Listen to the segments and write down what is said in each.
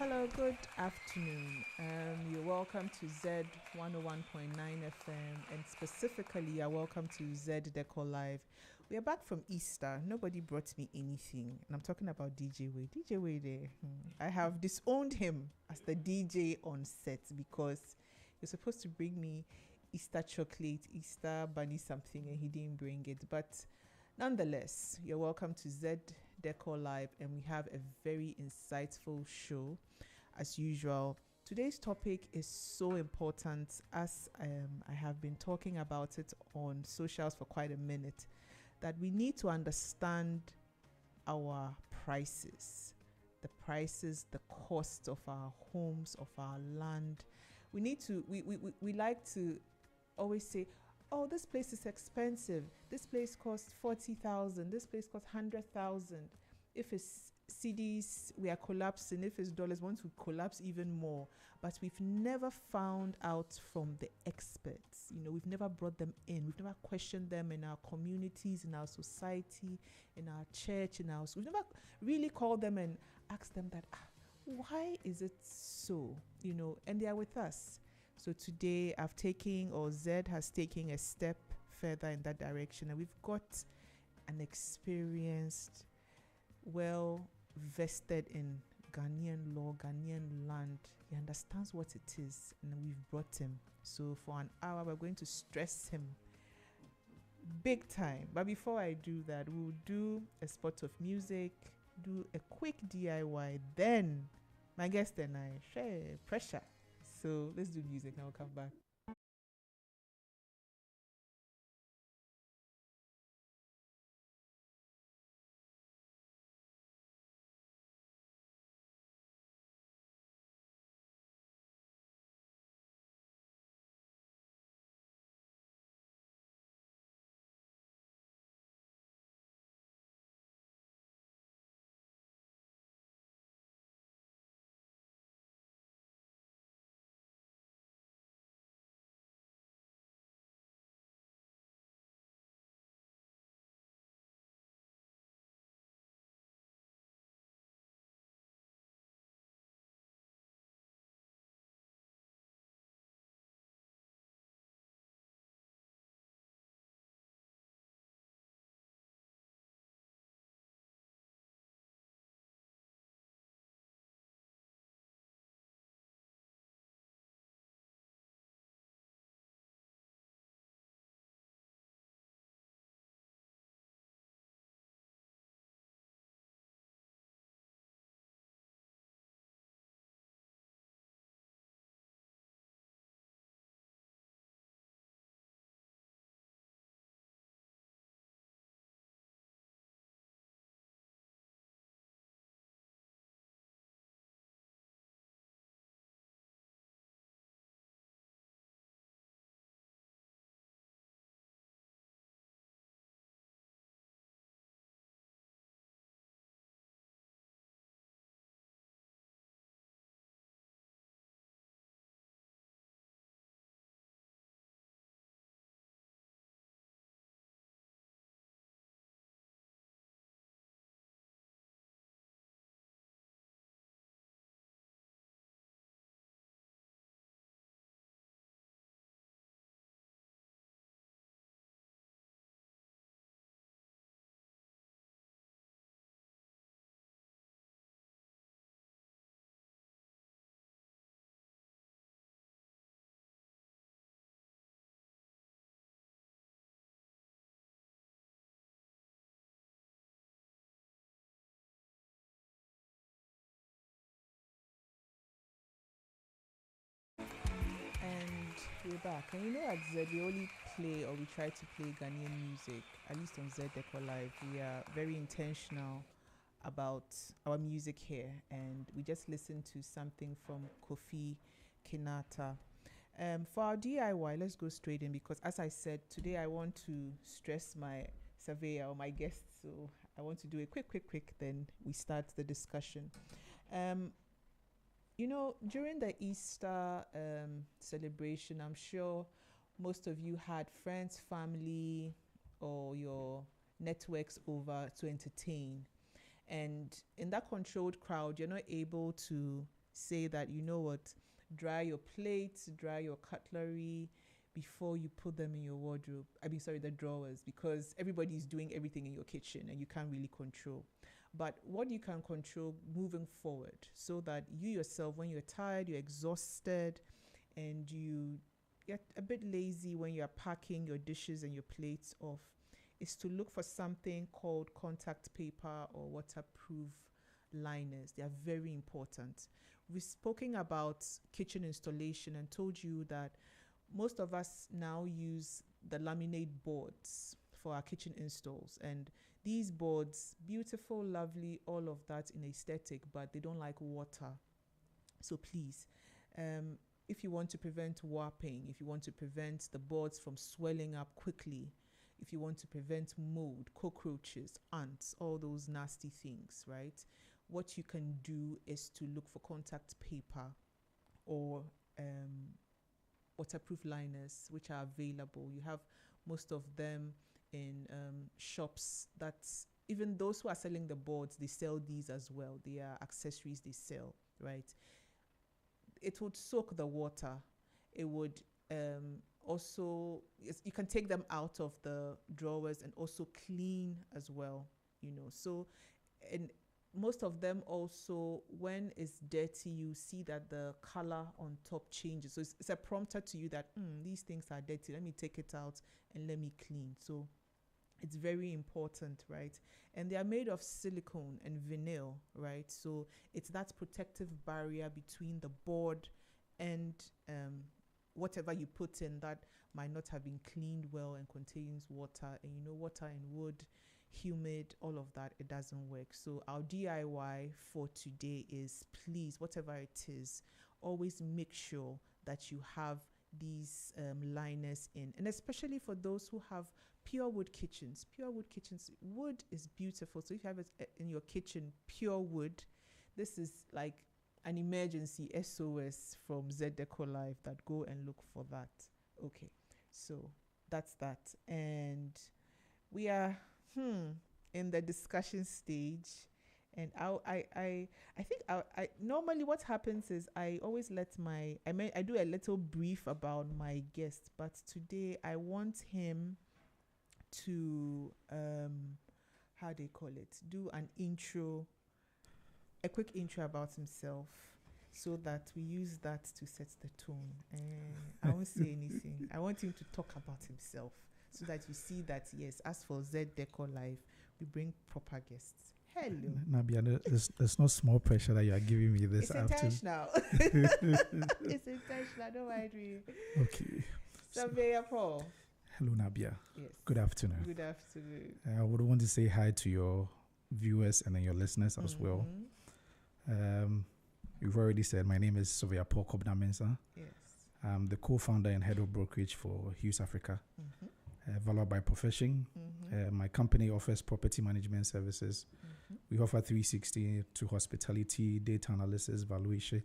Hello, good afternoon. You're welcome to Zed 101.9 FM, and specifically, you're welcome to Zed Decor Live. We are back from Easter. Nobody brought me anything, and I'm talking about DJ Way. DJ Way, there. I have disowned him as the DJ on set because you're supposed to bring me Easter chocolate, Easter bunny something, and he didn't bring it. But nonetheless, you're welcome to Zed Decor Live, and we have a very insightful show as usual. Today's topic is so important as I have been talking about it on socials for quite a minute, that we need to understand our prices, the cost of our homes, of our land. We need to, we like to always say, oh, this place is expensive. This place costs 40,000. This place costs 100,000. If it's CDs, we are collapsing. If it's dollars, we want to collapse even more. But we've never found out from the experts. We've never brought them in. We've never questioned them in our communities, in our society, in our church, we've never really called them and asked them that, why is it so? And they are with us. So today Zed has taken a step further in that direction, and we've got an experienced, well vested in Ghanaian law, Ghanaian land. He understands what it is, and we've brought him. So for an hour, we're going to stress him big time. But before I do that, we'll do a spot of music, do a quick DIY, then my guest and I share pressure. So let's do music and I'll come back. And we're back. And at Zed, we only play or we try to play Ghanaian music, at least on Zed Decor Live. We are very intentional about our music here, and we just listened to something from Kofi Kinata. For our DIY, let's go straight in because, as I said, today I want to stress my surveyor or my guest, so I want to do a quick, then we start the discussion. Um, during the Easter celebration, I'm sure most of you had friends, family, or your networks over to entertain. And in that controlled crowd, you're not able to say that, you know what, dry your plates, dry your cutlery before you put them in your wardrobe. The drawers, because everybody's doing everything in your kitchen and you can't really control. But what you can control moving forward, so that you yourself, when you're tired, you're exhausted, and you get a bit lazy when you're packing your dishes and your plates off, is to look for something called contact paper or waterproof liners. They are very important. We've spoken about kitchen installation and told you that most of us now use the laminate boards for our kitchen installs, and these boards, beautiful, lovely, all of that in aesthetic, but they don't like water. So please, if you want to prevent warping, if you want to prevent the boards from swelling up quickly, if you want to prevent mold, cockroaches, ants, all those nasty things, right? What you can do is to look for contact paper or waterproof liners, which are available. You have most of them in shops. That's even those who are selling the boards, they sell these as well. They are accessories they sell, right? It would soak the water. It would also, you can take them out of the drawers and also clean as well, So, and most of them also, when it's dirty, you see that the color on top changes. So it's a prompter to you that these things are dirty. Let me take it out and let me clean. So it's very important, right? And they are made of silicone and vinyl, right? So it's that protective barrier between the board and whatever you put in that might not have been cleaned well and contains water. And water and wood, humid, all of that, it doesn't work. So our DIY for today is, please, whatever it is, always make sure that you have these liners in, and especially for those who have pure wood kitchens. Wood is beautiful. So if you have it in your kitchen, pure wood, this is like an emergency SOS from Zed Decor Live, that go and look for that. Okay, so that's that. And we are in the discussion stage, and I think normally what happens is I always let I do a little brief about my guest, but today I want him to do an intro, a quick intro about himself, so that we use that to set the tone. And I won't say anything. I want him to talk about himself, so that you see that, yes, as for Zed Decor Live, we bring proper guests. Hello. Nabia, there's no small pressure that you are giving me this afternoon. It's intentional, don't worry. Okay. Surveyor Paul. Hello, Nabia. Yes. Good afternoon. Good afternoon. I would want to say hi to your viewers and then your listeners as well. You've already said my name is Surveyor Paul Kobna-Mensah. Yes. I'm the co-founder and head of brokerage for Hughes Africa. Valued by profession. My company offers property management services. We offer 360 to hospitality, data analysis, valuation.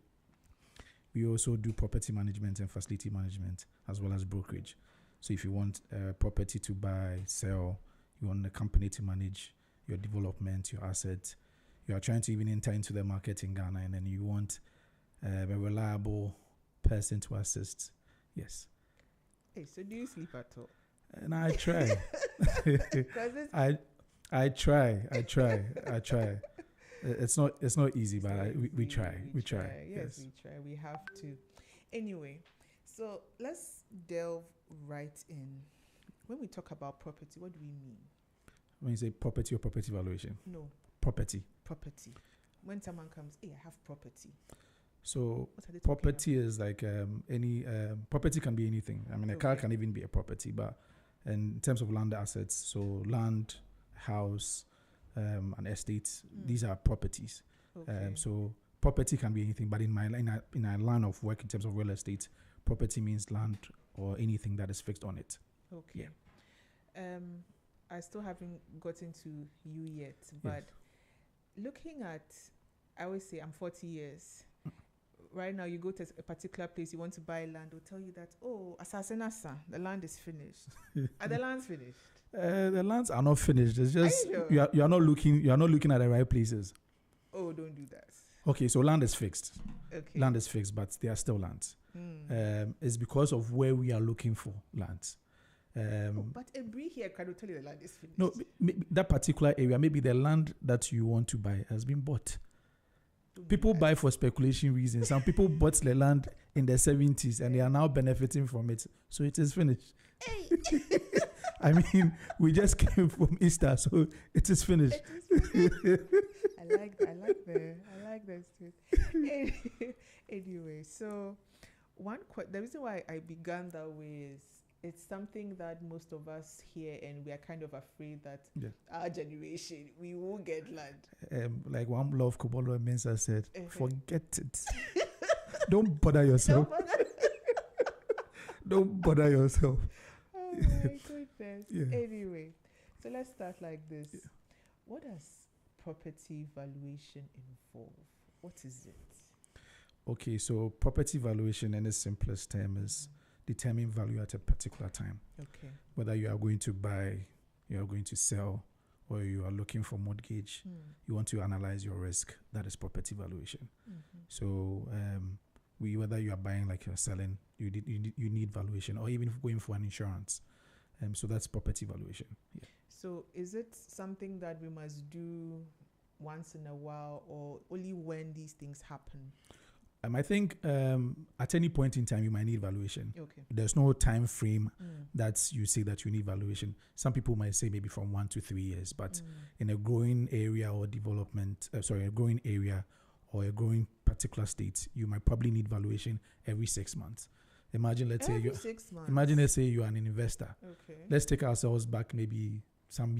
We also do property management and facility management, as well as brokerage. So if you want a property to buy, sell, you want a company to manage your development, your assets, you are trying to even enter into the market in Ghana, and then you want a reliable person to assist. Yes. Hey, so do you sleep at all? And I try. I try. It's not easy, but we try. We try. Yes, we try. We have to. Anyway, so let's delve right in. When we talk about property, what do we mean? When you say property or property valuation? No. Property. When someone comes, hey, I have property. So property is like any property can be anything. I mean, a car can even be a property, but in terms of land assets, so land, house, an estate, these are properties. So property can be anything, but in our line of work, in terms of real estate, property means land or anything that is fixed on it. Okay. Yeah. I still haven't gotten to you yet, but looking at, I always say I'm 40 years. Right now, you go to a particular place, you want to buy land, they'll tell you that, Asasenasa, the land is finished. Are the lands finished? The lands are not finished. It's just you are not looking at the right places. Oh, don't do that. Okay, so land is fixed. Okay. Land is fixed, but they are still lands. Mm. It's because of where we are looking for lands. But Ebri here can tell you the land is finished. No, that particular area, maybe the land that you want to buy has been bought. People buy for speculation reasons. Some people bought the land in the 70s and they are now benefiting from it. So it is finished. Hey. I mean, we just came from Easter, so it is finished. I like that too. Anyway, so the reason why I began that way is it's something that most of us hear, and we are kind of afraid that our generation, we won't get land. Like one love Kobolo Mensa said, forget it. Don't bother yourself. Don't bother yourself. Oh my goodness. Yeah. Anyway, so let's start like this. Yeah. What does property valuation involve? What is it? Okay, so property valuation in its simplest term is determine value at a particular time. Okay. Whether you are going to buy, you are going to sell, or you are looking for mortgage, you want to analyze your risk. That is property valuation. Mm-hmm. So whether you are buying like you're selling, you need valuation, or even going for an insurance. So that's property valuation. Yeah. So is it something that we must do once in a while, or only when these things happen? I think at any point in time you might need valuation. Okay. There's no time frame that you say that you need valuation. Some people might say maybe from 1 to 3 years, but in a growing area or a growing area or a growing particular state, you might probably need valuation every 6 months. Imagine, let's say you are an investor. Okay. Let's take ourselves back maybe some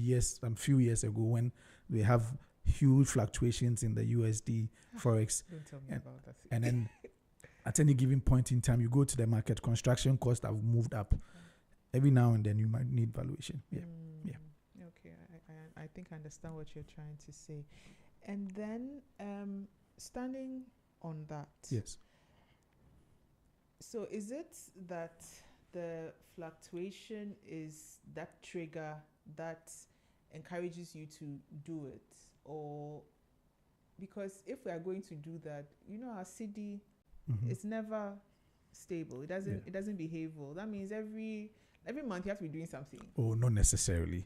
few years ago when they have huge fluctuations in the USD Forex. Don't tell me about that. And then at any given point in time, you go to the market, construction costs have moved up. Every now and then you might need valuation. Yeah. Okay, I think I understand what you're trying to say. And then standing on that. Yes. So is it that the fluctuation is that trigger that encourages you to do it? Or because if we are going to do that, our CD is never stable. It doesn't behave well. That means every month you have to be doing something. Oh, not necessarily.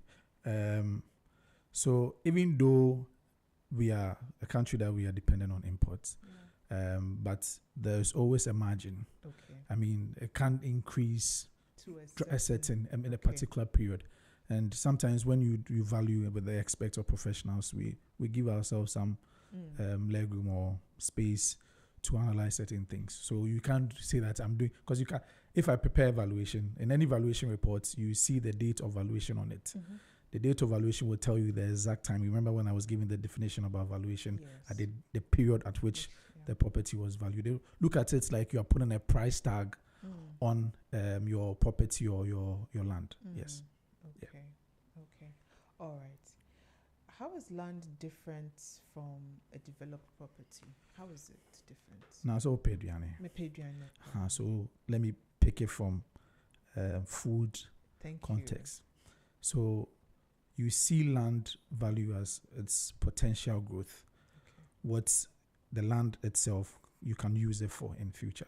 So even though we are a country that we are dependent on imports, but there's always a margin. Okay. I mean, it can't increase to a certain in a particular period. And sometimes when you value with the experts or professionals, we give ourselves some legroom or space to analyze certain things. So you can't say that I'm doing, because you can. If I prepare evaluation, in any valuation reports, you see the date of valuation on it. Mm-hmm. The date of valuation will tell you the exact time. Remember when I was giving the definition about valuation, I did the period at which the property was valued. They look at it like you are putting a price tag on your property or your land. Yes. Okay. All right. How is land different from a developed property? How is it different? Now, so so let me pick it from food context. So you see land value as its potential growth. Okay. What's the land itself, you can use it for in future.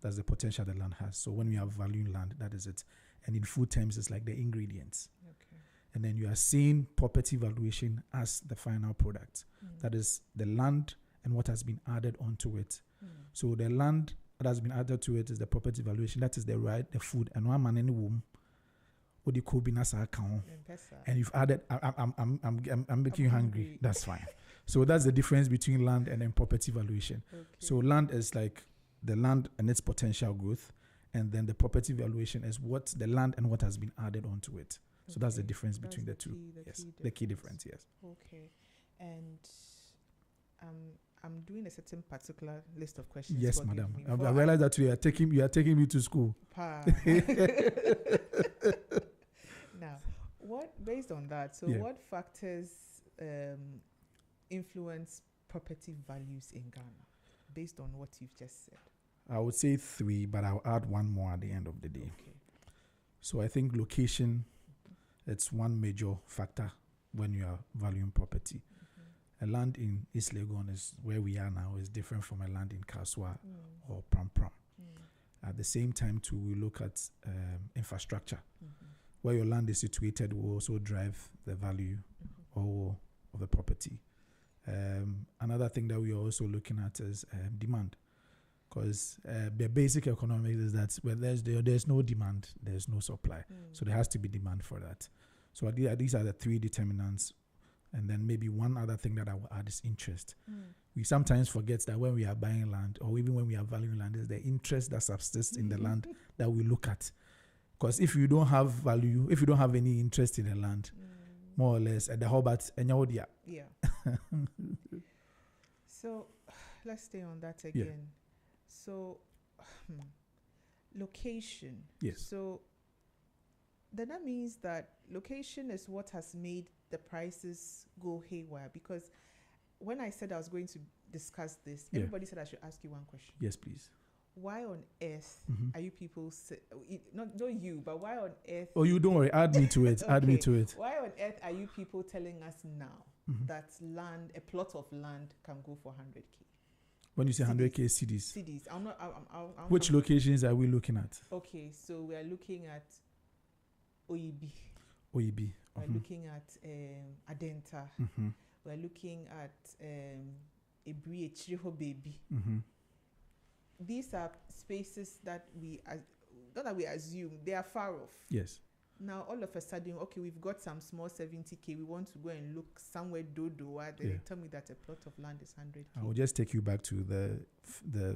That's the potential the land has. So when we are valuing land, that is it. And in food terms, it's like the ingredients. Okay. And then you are seeing property valuation as the final product. That is the land and what has been added onto it. So the land that has been added to it is the property valuation. That is the food. And one man in the womb, what you could be nasa account. And you've added. I'm making you hungry. That's fine. So that's the difference between land and then property valuation. Okay. So land is like the land and its potential growth, and then the property valuation is what the land and what has been added onto it. So that's the difference between the two. The key difference. Yes. Okay, and I'm doing a certain particular list of questions. Yes, madam. I realize that you are taking me to school. Now, based on that? So, what factors influence property values in Ghana, based on what you've just said? I would say 3, but I'll add one more at the end of the day. Okay. So I think location, it's one major factor when you are valuing property. a land in East Legon is where we are now is different from a land in Kaswa or Pram Pram. At the same time, too, we look at infrastructure. Where your land is situated will also drive the value of the property. Another thing that we are also looking at is demand, because the basic economics is that when there's no demand, there's no supply. So there has to be demand for that. So these are the three determinants. And then maybe one other thing that I will add is interest. We sometimes forget that when we are buying land, or even when we are valuing land, is the interest that subsists in the land that we look at. Because if you don't have value, if you don't have any interest in the land, more or less, at the Hobart, yeah. So let's stay on that again. Yeah. So location. Yes. So then that means that location is what has made the prices go haywire, because when I said I was going to discuss this, everybody said I should ask you one question. Yes, please. Why on earth are you people not you, but why on earth? Oh, you don't worry. Add me to it. Add me to it. Why on earth are you people telling us now that a plot of land can go for 100K? When you say 100K CDs. Cities. Which locations are we looking at? Okay, so we are looking at OEB. OEB. We're looking at Adenta. We're looking at Ebri Echiriho Baby. These are spaces that not that we assume, they are far off. Yes. Now, all of a sudden, okay, we've got some small 70K. We want to go and look somewhere dodo. They tell me that a plot of land is 100K. I will just take you back to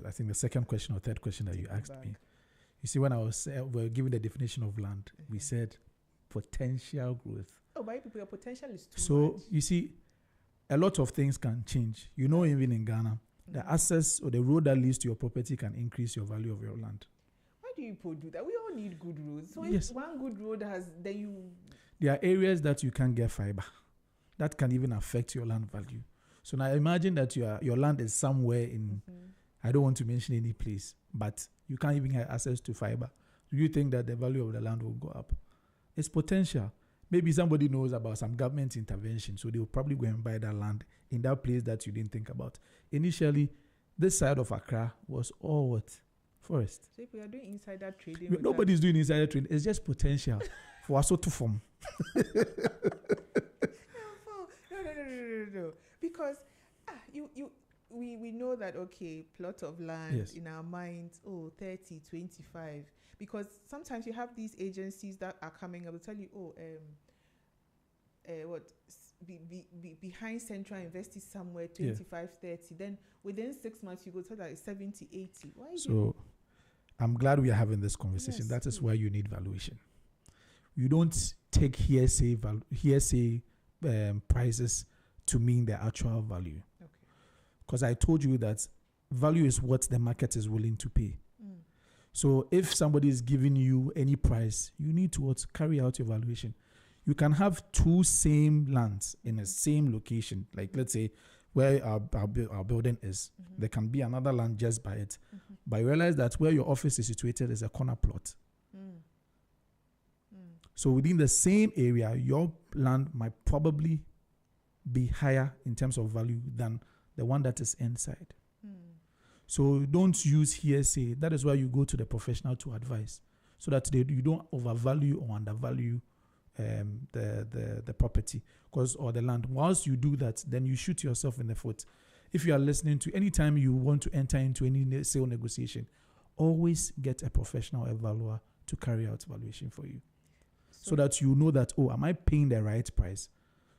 I think the second question or third question that you asked me. You see, when I was we're giving the definition of land, we said potential growth. Oh, but people, your potential is too much. So you see, a lot of things can change. You know, even in Ghana, the access or the road that leads to your property can increase your value of your land. Why do you do that? We all need good roads. So yes. If one good road there are areas that you can't get fiber. That can even affect your land value. So now imagine that your land is somewhere in, I don't want to mention any place, but you can't even have access to fiber. Do you think that the value of the land will go up? It's potential. Maybe somebody knows about some government intervention, so they will probably go and buy that land in that place that you didn't think about. Initially, this side of Accra was all what? Forest. So if we are doing insider trading, nobody's doing insider trading. It's just potential for us to form. No. Because we know that, okay, plot of land in our minds, 30, 25. Because sometimes you have these agencies that are coming up to tell you, behind Central Invest is somewhere 25, 30. Then within 6 months, you go tell that it's 70, 80. Why is so I'm glad we are having this conversation. Yes, that is why you need valuation. You don't take hearsay prices to mean the actual value. Okay. Because I told you that value is what the market is willing to pay. So if somebody is giving you any price, you need to carry out your valuation. You can have two same lands in the same location. Like let's say where our building is, there can be another land just by it. But you realize that where your office is situated is a corner plot. So within the same area, your land might probably be higher in terms of value than the one that is inside. So don't use hearsay. That is why you go to the professional to advise, so that you don't overvalue or undervalue the property or the land. Once you do that, then you shoot yourself in the foot. If you are listening to, anytime you want to enter into any sale negotiation, always get a professional evaluator to carry out valuation for you, so that you know that, am I paying the right price?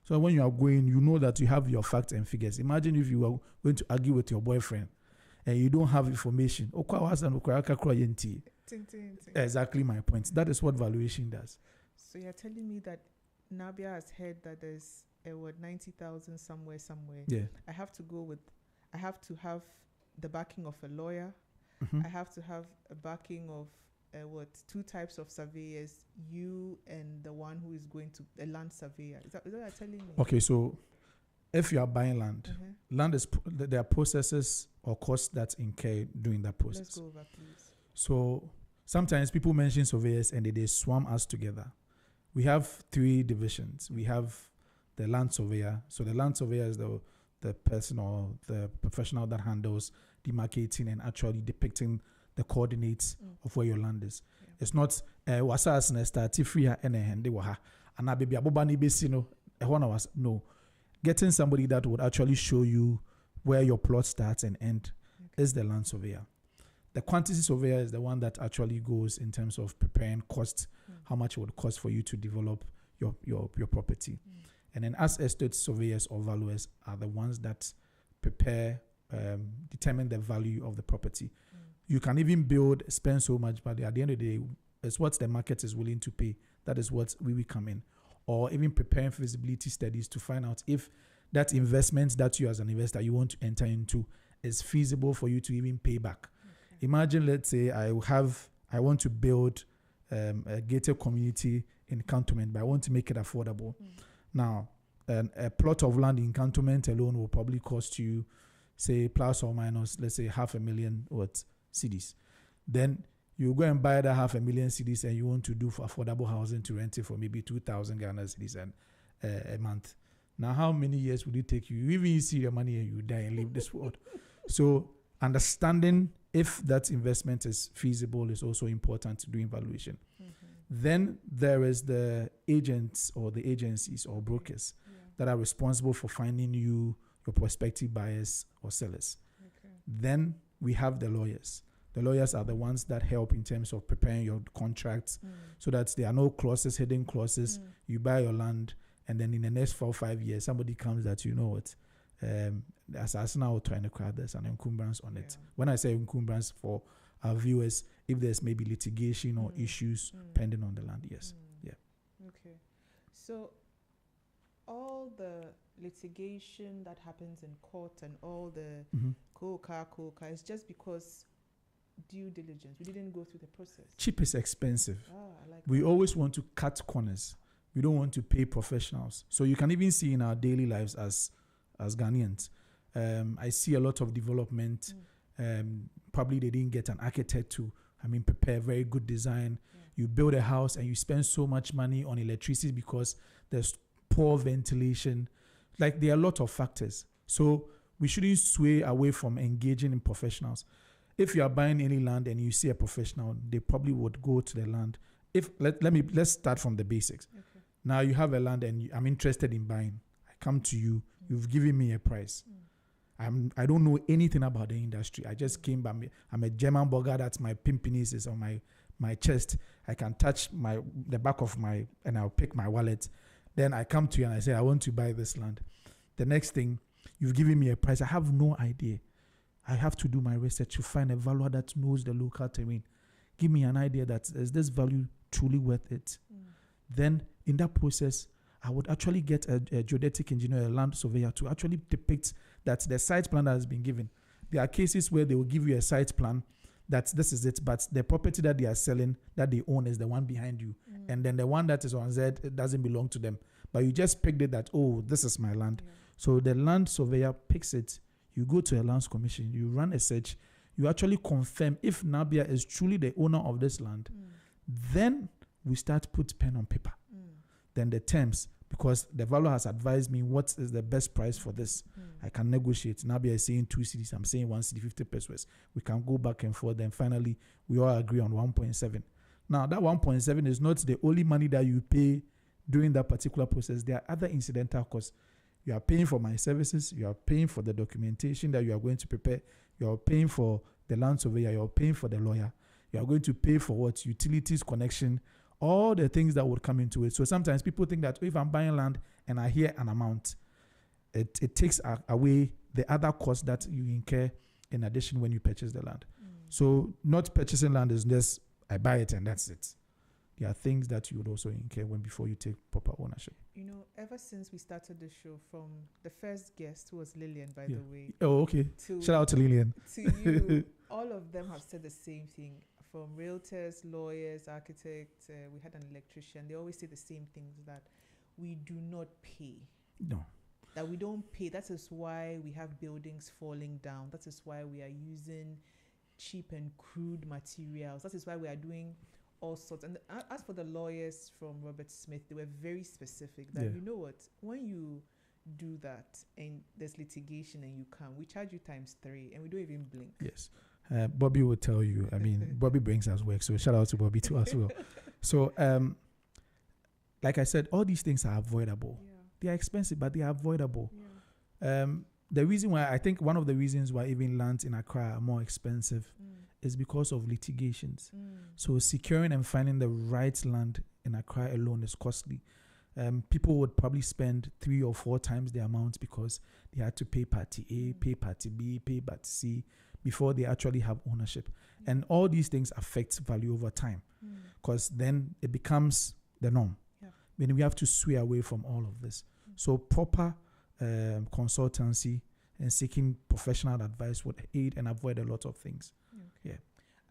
So when you are going, you know that you have your facts and figures. Imagine if you are going to argue with your boyfriend and you don't have information. Exactly my point. That is what valuation does. So you're telling me that Nabia has heard that there's 90,000 somewhere. Yeah. I have to have the backing of a lawyer. I have to have a backing of two types of surveyors, you and the one who is going to a land surveyor. Is that what you're telling me? Okay, so if you are buying land, there are processes or costs that incur during that process. Let's go over, please. So sometimes people mention surveyors and they swarm us together. We have three divisions. We have the land surveyor. So the land surveyor is the the person or the professional that handles the marketing and actually depicting the coordinates of where your land is. Yeah. It's not wasa as na start free and hende wa ha ana baby aboba ni besi no no. Getting somebody that would actually show you where your plot starts and end is the land surveyor. The quantity surveyor is the one that actually goes in terms of preparing costs, how much it would cost for you to develop your property. And then as estate surveyors or valuers are the ones that prepare, determine the value of the property. You can even spend so much, but at the end of the day, it's what the market is willing to pay. That is what we will come in. Or even preparing feasibility studies to find out if that investment that you as an investor you want to enter into is feasible for you to even pay back. Okay. Imagine, let's say I want to build a gated community in Cantonment, but I want to make it affordable. Now, a plot of land in Cantonment alone will probably cost you, say, plus or minus, let's say, 500,000 cedis. Then you go and buy that 500,000 cedis and you want to do for affordable housing to rent it for maybe 2,000 Ghana cedis a month. Now, how many years would it take you? You even see your money and you die and leave this world. So understanding if that investment is feasible is also important to do valuation. Then there is the agents or the agencies or brokers that are responsible for finding you your prospective buyers or sellers. Then we have the lawyers. The lawyers are the ones that help in terms of preparing your contracts so that there are no clauses, hidden clauses. You buy your land, and then in the next 4 or 5 years, somebody comes that, you know what, as now trying to crowd, there's an encumbrance on it. When I say encumbrance for our viewers, if there's maybe litigation or issues pending on the land, yes. Yeah. Okay. So all the litigation that happens in court and all the coca is just because due diligence. We didn't go through the process. Cheap is expensive. I like we that. always want to cut corners. We don't want to pay professionals. So you can even see in our daily lives as Ghanaians, I see a lot of development. Probably they didn't get an architect to, prepare very good design. You build a house and you spend so much money on electricity because there's poor ventilation. Like, there are a lot of factors. So we shouldn't sway away from engaging in professionals. If you are buying any land and you see a professional, they probably would go to the land. Let's start from the basics. Okay. Now you have a land and I'm interested in buying. I come to you. You've given me a price. I don't know anything about the industry. I just came by. I'm a German burger. That's my pimpiness is on my chest. I can touch the back of and I'll pick my wallet. Then I come to you and I say, I want to buy this land. The next thing, you've given me a price. I have no idea. I have to do my research to find a valuer that knows the local terrain. Give me an idea that is this value truly worth it. Then in that process, I would actually get a geodetic engineer, a land surveyor to actually depict that the site plan that has been given. There are cases where they will give you a site plan that this is it, but the property that they are selling, that they own, is the one behind you. And then the one that is on Zed, it doesn't belong to them. But you just picked it that, oh, this is my land. So the land surveyor picks it. You go to a lands commission, you run a search, you actually confirm if Nabia is truly the owner of this land. Then we start put pen on paper. Then the terms, because the valuer has advised me what is the best price for this. I can negotiate. Nabia is saying 2 cedis, I'm saying 1 cedi, 50 pesos. We can go back and forth. Then finally, we all agree on 1.7. Now, that 1.7 is not the only money that you pay during that particular process. There are other incidental costs. You are paying for my services. You are paying for the documentation that you are going to prepare. You are paying for the land surveyor. You are paying for the lawyer. You are going to pay for what? Utilities, connection, all the things that would come into it. So sometimes people think that if I'm buying land and I hear an amount, it takes away the other costs that you incur in addition when you purchase the land. So not purchasing land is just, I buy it and that's it. There are things that you would also incur before you take proper ownership. Ever since we started the show, from the first guest, who was Lillian, by the way. Oh, okay. Shout out to Lillian. To you, all of them have said the same thing. From realtors, lawyers, architects, we had an electrician. They always say the same things, that we do not pay. No. That we don't pay. That is why we have buildings falling down. That is why we are using cheap and crude materials. That is why we are doing all sorts. And as for the lawyers from Robert Smith, they were very specific that, you know what, when you do that and there's litigation and you can't, we charge you ×3 and we don't even blink. Yes. Bobby will tell you. I mean, Bobby brings us work, so shout out to Bobby too as well. So, like I said, all these things are avoidable. Yeah. They are expensive, but they are avoidable. Yeah. The reason why, I think one of the reasons why even lands in Accra are more expensive is because of litigations. So securing and finding the right land in Accra alone is costly. People would probably spend 3 or 4 times the amount because they had to pay party A, pay party B, pay party C before they actually have ownership. And all these things affect value over time because then it becomes the norm. Yeah. Then we have to sway away from all of this. So proper consultancy and seeking professional advice would aid and avoid a lot of things. Okay. Yeah.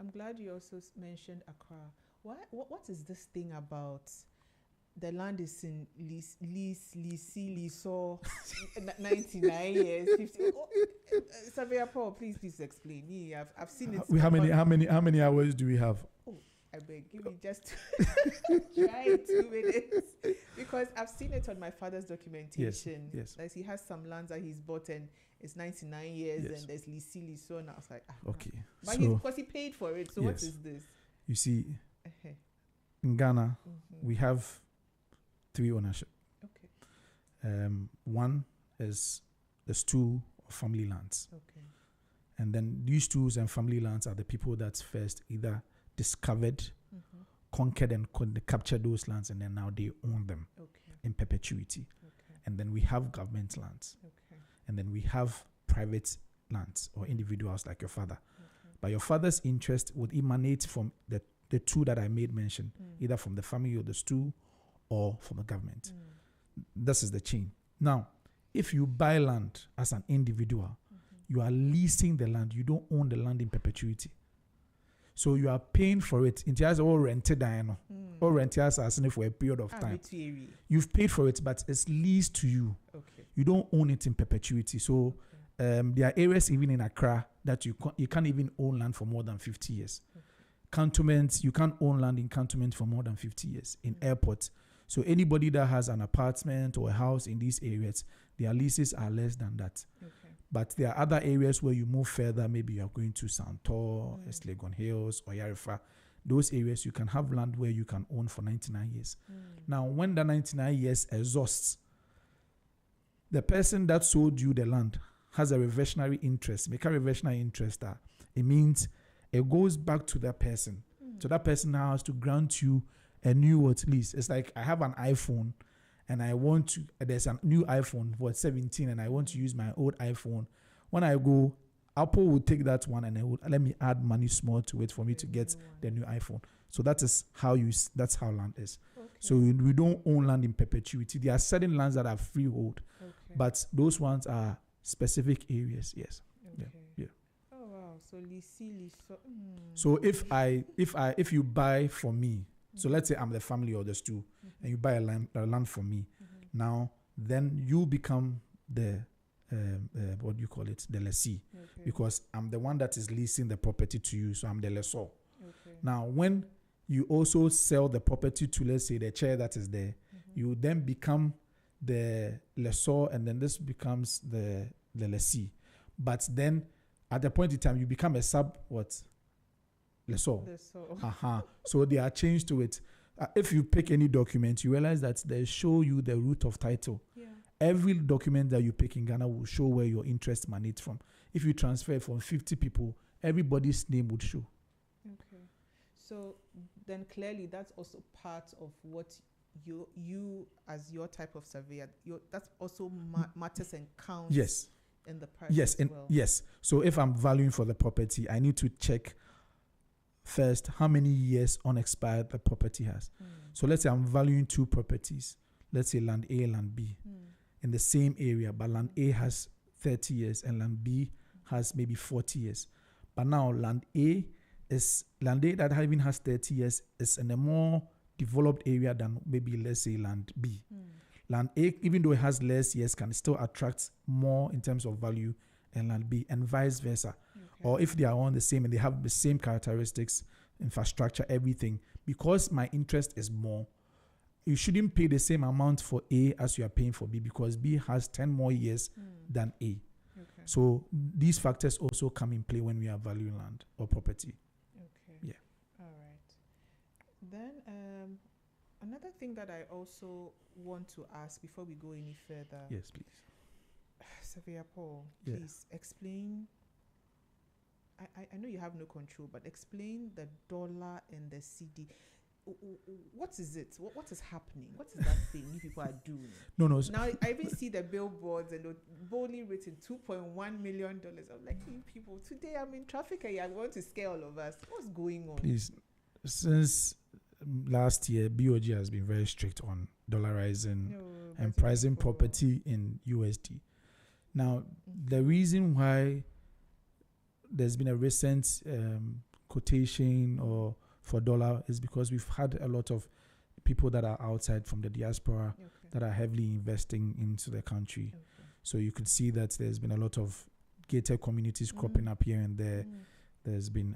I'm glad you also mentioned Accra. What is this thing about the land is in lease 99 years, 50? Surveyor Paul, please explain. Yeah, I've seen it. How many hours do we have? Oh, I beg, give me just try 2 minutes because I've seen it on my father's documentation. Yes. Like he has some lands that he's bought and it's 99 years and there's lease. And I was like, okay. But so, because he paid for it. So what is this? You see, in Ghana, we have 3 ownership. Okay. One is the stool of family lands. Okay. And then these stools and family lands are the people that first either discovered, conquered and captured those lands, and then now they own them in perpetuity. Okay. And then we have government lands. Okay. And then we have private lands or individuals like your father. Okay. But your father's interest would emanate from the 2 that I made mention, either from the family or the stool or from the government. This is the chain. Now, if you buy land as an individual, you are leasing the land. You don't own the land in perpetuity. So you are paying for it. In terms of all rented, or rented as for a period of time. You've paid for it, but it's leased to you. Okay. You don't own it in perpetuity. So there are areas even in Accra that you can't even own land for more than 50 years. Okay. Cantonments, you can't own land in cantonment for more than 50 years. In airports. So anybody that has an apartment or a house in these areas, their leases are less than that. Okay. But there are other areas where you move further. Maybe you are going to Santor, Legon Hills, or Yarifa. Those areas you can have land where you can own for 99 years. Now, when the 99 years exhausts, the person that sold you the land has a reversionary interest. Make a reversionary interest. It means it goes back to that person. So that person now has to grant you a new lease. It's like I have an iPhone and I want to, there's a new iPhone for 17 and I want to use my old iPhone. When I go, Apple will take that one and let me add money small to it for me to get the new iPhone. So that's how land is. Okay. So we don't own land in perpetuity. There are certain lands that are freehold, but those ones are specific areas. Yes. Okay. Yeah. Oh wow. So So if you buy for me, so let's say I'm the family or the stool, and you buy a land for me. Now, then you become the what do you call it? The lessee, because I'm the one that is leasing the property to you. So I'm the lessor. Okay. Now, when you also sell the property to, let's say, the chair that is there, you then become the lessor, and then this becomes the lessee. But then, at the point in time, you become a lessor. So there are changes to it. If you pick any document, you realize that they show you the root of title. Yeah. Every document that you pick in Ghana will show where your interest emanates from. If you transfer from 50 people, everybody's name would show. Okay. So then clearly that's also part of what you as your type of surveyor, that's also matters and counts. Yes. In the price as well. Yes. So if I'm valuing for the property, I need to check first how many years unexpired the property has. So let's say I'm valuing 2 properties. Let's say land A, land B in the same area, but land A has 30 years and land B has maybe 40 years. But now land A that even has 30 years is in a more developed area than maybe, let's say, land B. Land A, even though it has less years, can still attract more in terms of value than land B, and vice versa. Or if they are on the same and they have the same characteristics, infrastructure, everything, because my interest is more, you shouldn't pay the same amount for A as you are paying for B, because B has 10 more years than A. Okay. So these factors also come in play when we are valuing land or property. Okay. Yeah. All right. Then another thing that I also want to ask before we go any further. Yes, please. Savia Paul, Yeah. please explain. I know you have no control, but explain the dollar and the CD. What is it? What is happening? What is that thing you people are doing? No. Now I even see the billboards and they're boldly written $2.1 million. I'm like, you people, today I'm in traffic and you want to scare all of us. What's going on? Please, since last year, BOG has been very strict on dollarizing and pricing property in USD. Now, the reason why there's been a recent quotation or for dollar is because we've had a lot of people that are outside from the diaspora that are heavily investing into the country. So you could see that there's been a lot of gated communities cropping up here and there. There's been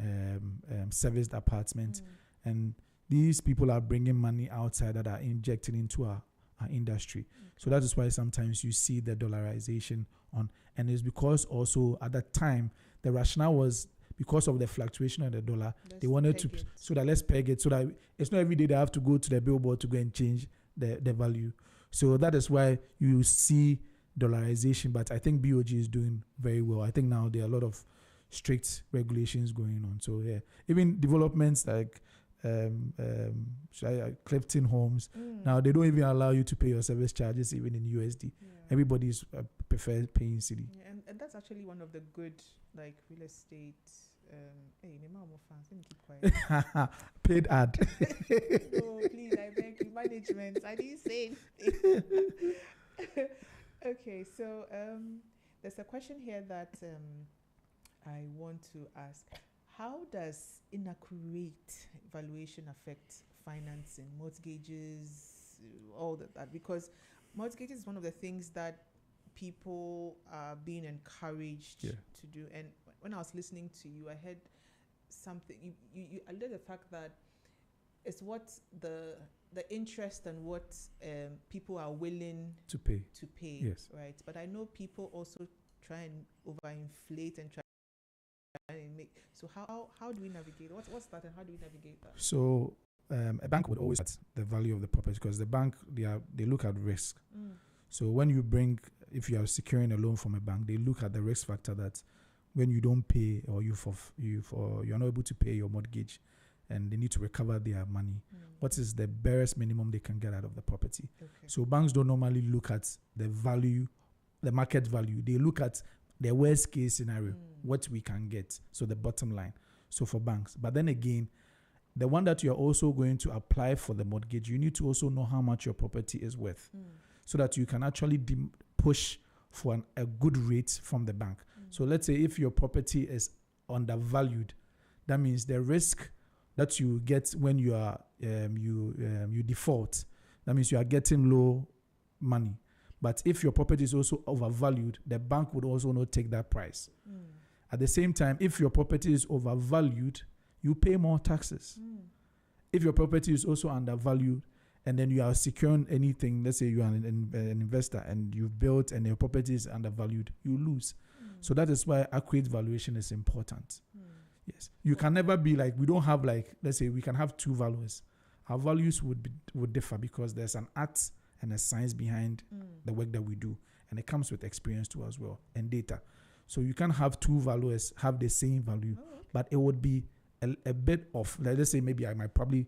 serviced apartments, and these people are bringing money outside that are injecting into our industry. So that is why sometimes you see the dollarization on, and it's because also at that time the rationale was because of the fluctuation of the dollar. They wanted to let's peg it so that it's not every day they have to go to the billboard to go and change the value. So that is why you see dollarization. But I think BOG is doing very well. I think now there are a lot of strict regulations going on. So yeah, even developments like Clifton Homes, now they don't even allow you to pay your service charges even in USD. Everybody's prefer paying CD. And that's actually one of the good real estate. Hey, fans, let me keep quiet. Paid ad. No, please, I beg you, management. I didn't say anything. Okay, so there's a question here that I want to ask. How does inaccurate valuation affect financing, mortgages, all that? Because mortgages is one of the things that people are being encouraged to do. And when I was listening to you, I heard something. You alluded the fact that it's what the interest and what people are willing to pay. Yes. Right. But I know people also try and overinflate and try and make. So how do we navigate? What's that, and how do we navigate that? So a bank would always at the value of the property, because the bank they look at risk. So when if you are securing a loan from a bank, they look at the risk factor that when you don't pay or you're not able to pay your mortgage, and they need to recover their money, what is the barest minimum they can get out of the property? So banks don't normally look at the value, the market value. They look at the worst case scenario, what we can get. So the bottom line. So for banks. But then again, the one that you're also going to apply for the mortgage, you need to also know how much your property is worth, so that you can actually push for a good rate from the bank. So let's say if your property is undervalued, that means the risk that you get when you are you default, that means you are getting low money. But if your property is also overvalued, the bank would also not take that price. At the same time, if your property is overvalued, you pay more taxes. If your property is also undervalued, and then you are securing anything, let's say you are an investor and you've built and your property is undervalued, you lose. So that is why accurate valuation is important. Yes. You can never be we don't have let's say we can have two values. Our values would differ because there's an art and a science behind the work that we do. And it comes with experience too as well, and data. So you can have two values have the same value, but it would be a bit off. Let's say maybe I might probably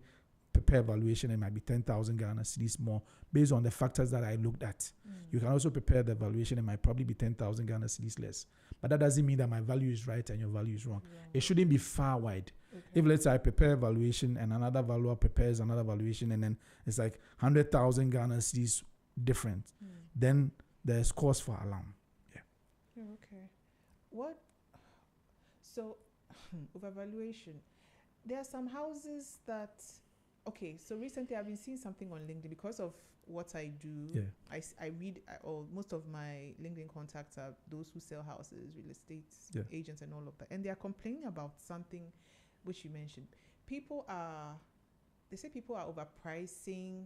prepare valuation, it might be 10,000 Ghana cedis more based on the factors that I looked at. You can also prepare the valuation, it might probably be 10,000 Ghana cedis less. But that doesn't mean that my value is right and your value is wrong. It shouldn't be far wide. If let's say I prepare a valuation and another valuer prepares another valuation, and then it's 100,000 Ghana cedis different, then there's cause for alarm. Okay. So overvaluation. There are some houses that. Okay, so recently I've been seeing something on LinkedIn because of what I do. I read, or most of my LinkedIn contacts are those who sell houses, real estate agents, and all of that. And they are complaining about something which you mentioned. They say people are overpricing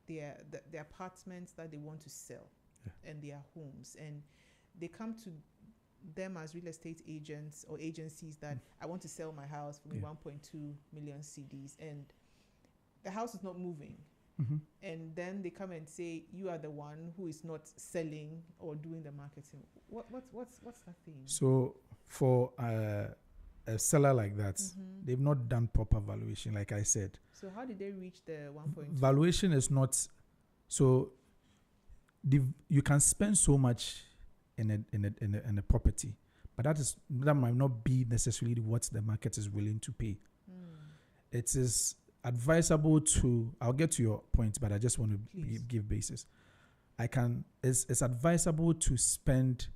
the apartments that they want to sell, and their homes, and they come to them as real estate agents or agencies that I want to sell my house for 1.2 million CDs, and the house is not moving. And then they come and say you are the one who is not selling or doing the marketing. What's that thing? So for a seller like that, they've not done proper valuation, like I said. So how did they reach the 1.2? Valuation is not so. You can spend so much in a property, but that might not be necessarily what the market is willing to pay. It is advisable to. I'll get to your point, but I just want to give basis. It's advisable to spend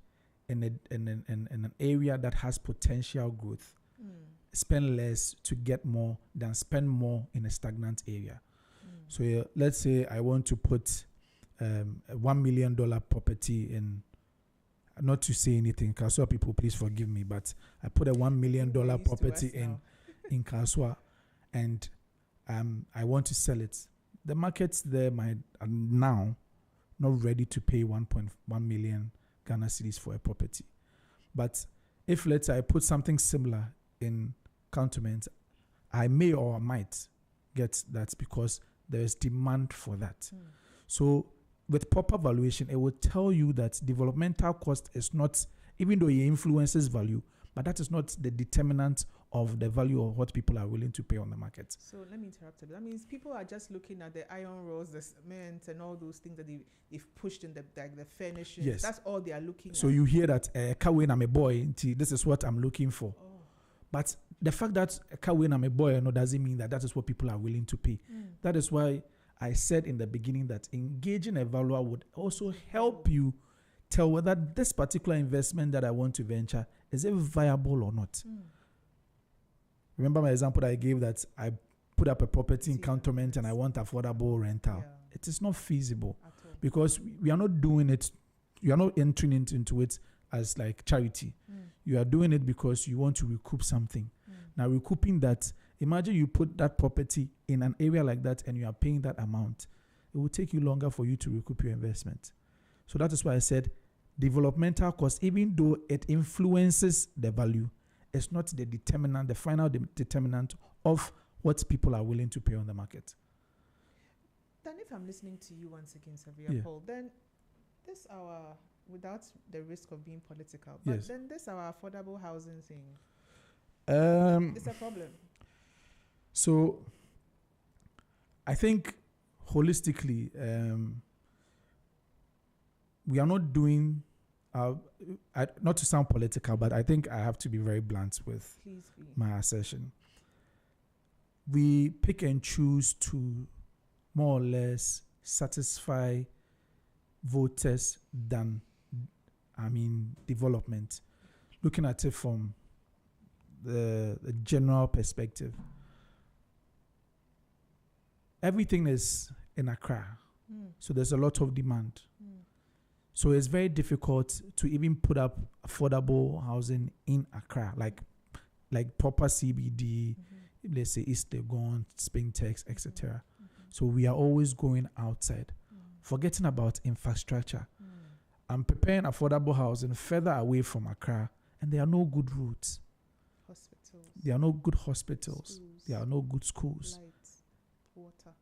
in an area that has potential growth. Spend less to get more than spend more in a stagnant area. So let's say I want to put a $1 million property in. Not to say anything, Kasua people, please forgive me, but I put a $1 million property in Kasua, and I want to sell it. The markets there are now not ready to pay 1.1 million Ghana cedis for a property. But if, let's say, I put something similar in Cantonment, I may or I might get that because there is demand for that. So with proper valuation, it will tell you that developmental cost is not, even though it influences value, but that is not the determinant of the value of what people are willing to pay on the market. So let me interrupt you. That means people are just looking at the iron rods, the cement, and all those things that they've pushed in the furnishings. Yes. That's all they are looking at. So you hear that, Kawin, I'm a boy, this is what I'm looking for. But the fact that Kawin, I'm a boy, doesn't mean that is what people are willing to pay. That is why I said in the beginning that engaging a valuer would also help you tell whether this particular investment that I want to venture, is it viable or not? Remember my example that I gave that I put up a property in Cantonment and I want affordable rental. It is not feasible because we are not doing it. You are not entering into it as like charity. You are doing it because you want to recoup something. Now recouping that, imagine you put that property in an area like that and you are paying that amount. It will take you longer for you to recoup your investment. So that is why I said developmental cost, even though it influences the value, it's not the determinant, the final determinant of what people are willing to pay on the market. Then if I'm listening to you once again, Xavier Paul, then this our, without the risk of being political, but then this our affordable housing thing, it's a problem. So I think holistically, we are not doing, not to sound political, but I think I have to be very blunt with my assertion. We pick and choose to more or less satisfy voters than, development. Looking at it from the general perspective. Everything is in Accra, so there's a lot of demand. So it's very difficult to even put up affordable housing in Accra, like proper CBD, let's say East Legon, Spintex, etc. So we are always going outside, forgetting about infrastructure. I'm preparing affordable housing further away from Accra, and there are no good roads. There are no good hospitals. Schools. There are no good schools. Lights, water.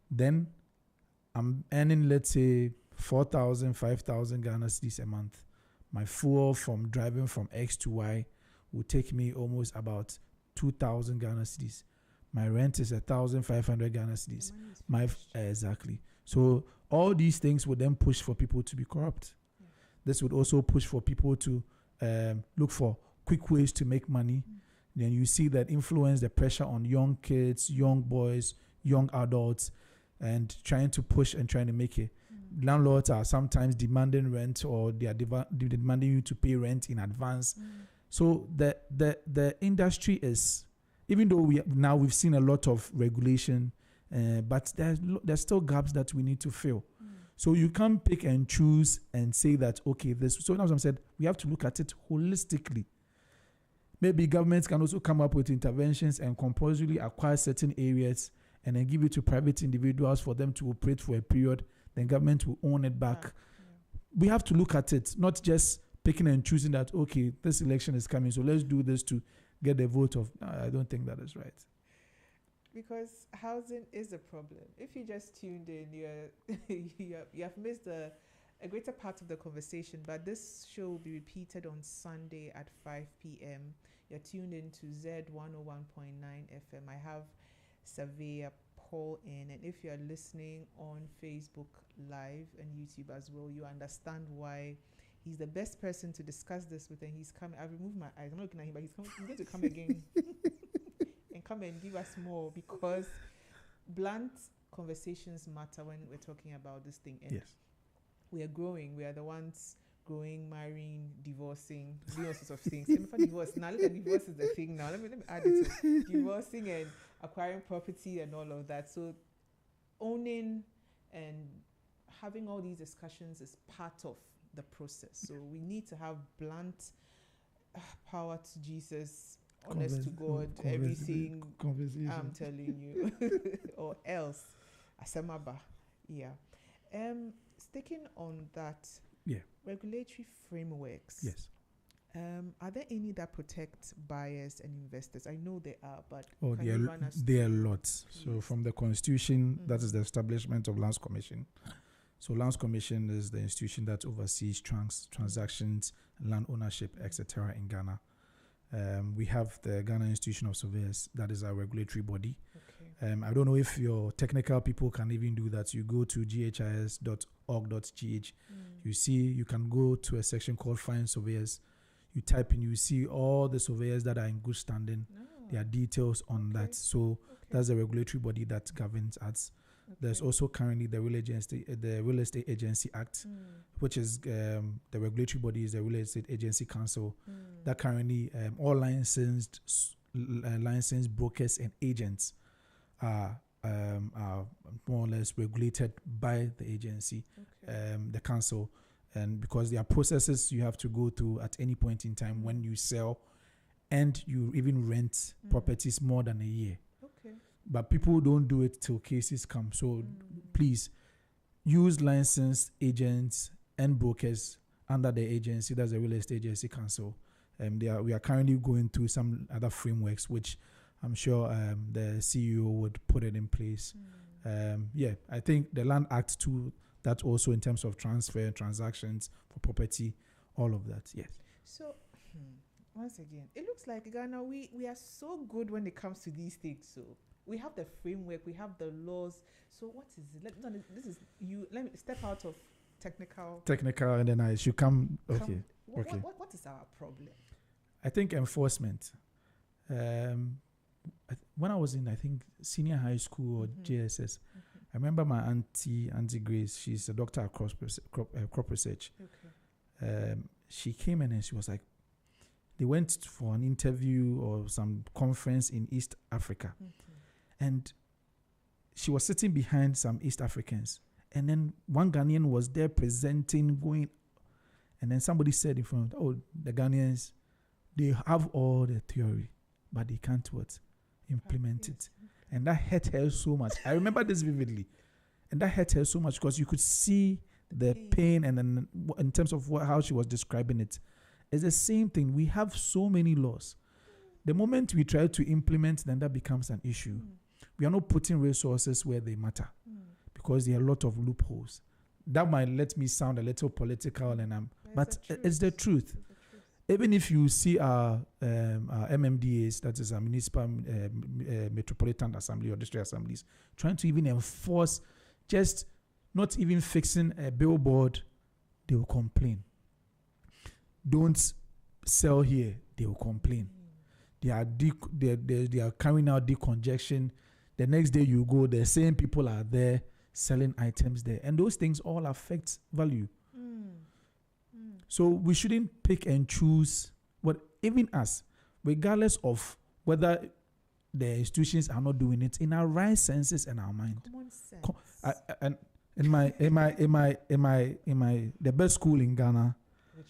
Then I'm earning, let's say, 4,000, 5,000 Ghana cedis a month. My fuel from driving from X to Y will take me almost about 2,000 Ghana cedis. My rent is 1,500 Ghana cedis. Exactly. So all these things would then push for people to be corrupt. Yeah. This would also push for people to look for quick ways to make money. Then you see that influence the pressure on young kids, young boys, young adults, and trying to push and trying to make it. Landlords are sometimes demanding rent, or they are demanding you to pay rent in advance. So the industry is, even though we've seen a lot of regulation, but there's still gaps that we need to fill. So you can't pick and choose and say that, okay, this. So as I said, we have to look at it holistically. Maybe governments can also come up with interventions and compulsorily acquire certain areas and then give it to private individuals for them to operate for a period, then government will own it back. We have to look at it, not just picking and choosing that, okay, this election is coming, so let's do this to get the vote of. I don't think that is right. Because housing is a problem. If you just tuned in, you have missed a greater part of the conversation, but this show will be repeated on Sunday at 5 p.m. You're tuned in to Zed 101.9 FM. I have Surveyor Paul in, and if you're listening on Facebook Live and YouTube as well, you understand why he's the best person to discuss this with, and he's coming. I've removed my eyes. I'm not looking at him, but he's going to come again and come and give us more, because blunt conversations matter when we're talking about this thing. And yes, we are growing. We are the ones growing, marrying, divorcing, doing all sorts of things. Let me find divorce. Now look at divorce is the thing now. Let me add it to divorcing and acquiring property and all of that. So owning and having all these discussions is part of the process. So we need to have blunt power to Jesus, honest to God, everything I'm telling you, or else asemaba. Yeah. Sticking on that, regulatory frameworks. Yes. Are there any that protect buyers and investors? I know there are, but there are lots. So from the Constitution, that is the establishment of Lands Commission. So Lands Commission is the institution that oversees transactions, land ownership, etc. in Ghana. We have the Ghana Institution of Surveyors, that is our regulatory body. Okay. I don't know if your technical people can even do that. You go to ghis.org.gh. You can go to a section called Find Surveyors. You type in, you see all the surveyors that are in good standing. There are details on that. So that's the regulatory body that governs us. There's also currently the Real Estate Agency Act, which is the regulatory body is the Real Estate Agency Council that currently all licensed brokers and agents are more or less regulated by the agency, the council. And because there are processes you have to go through at any point in time when you sell and you even rent properties more than a year. Okay. But people don't do it till cases come. So please use licensed agents and brokers under the agency. That's the Real Estate Agency Council. We are currently going through some other frameworks, which I'm sure the CEO would put it in place. I think the Land Act too, that also in terms of transfer, transactions for property, all of that, yes. So, once again, it looks like Ghana, we are so good when it comes to these things. So we have the framework, we have the laws. So what is it? Let me step out of technical, and then I should come. Okay. What is our problem? I think enforcement. When I was in, I think, senior high school or JSS, I remember my auntie Grace. She's a doctor at crop research. She came in and she was like, they went for an interview or some conference in East Africa, and she was sitting behind some East Africans, and then one Ghanaian was there presenting, going, and then somebody said in front, the Ghanaians, they have all the theory, but they can't implement it. And that hurt her so much. I remember this vividly. And that hurt her so much because you could see the pain, and then in terms of how she was describing it. It's the same thing. We have so many laws. The moment we try to implement, then that becomes an issue. We are not putting resources where they matter because there are a lot of loopholes. That might let me sound a little political, but it's the truth. Even if you see our MMDAs, that is our municipal metropolitan assembly or district assemblies, trying to even enforce, just not even fixing a billboard, they will complain. Don't sell here, they will complain. They are carrying out decongestion. The next day you go, the same people are there selling items there, and those things all affect value. So we shouldn't pick and choose even us, regardless of whether the institutions are not doing it, in our right senses and our mind. Common sense. And the best school in Ghana,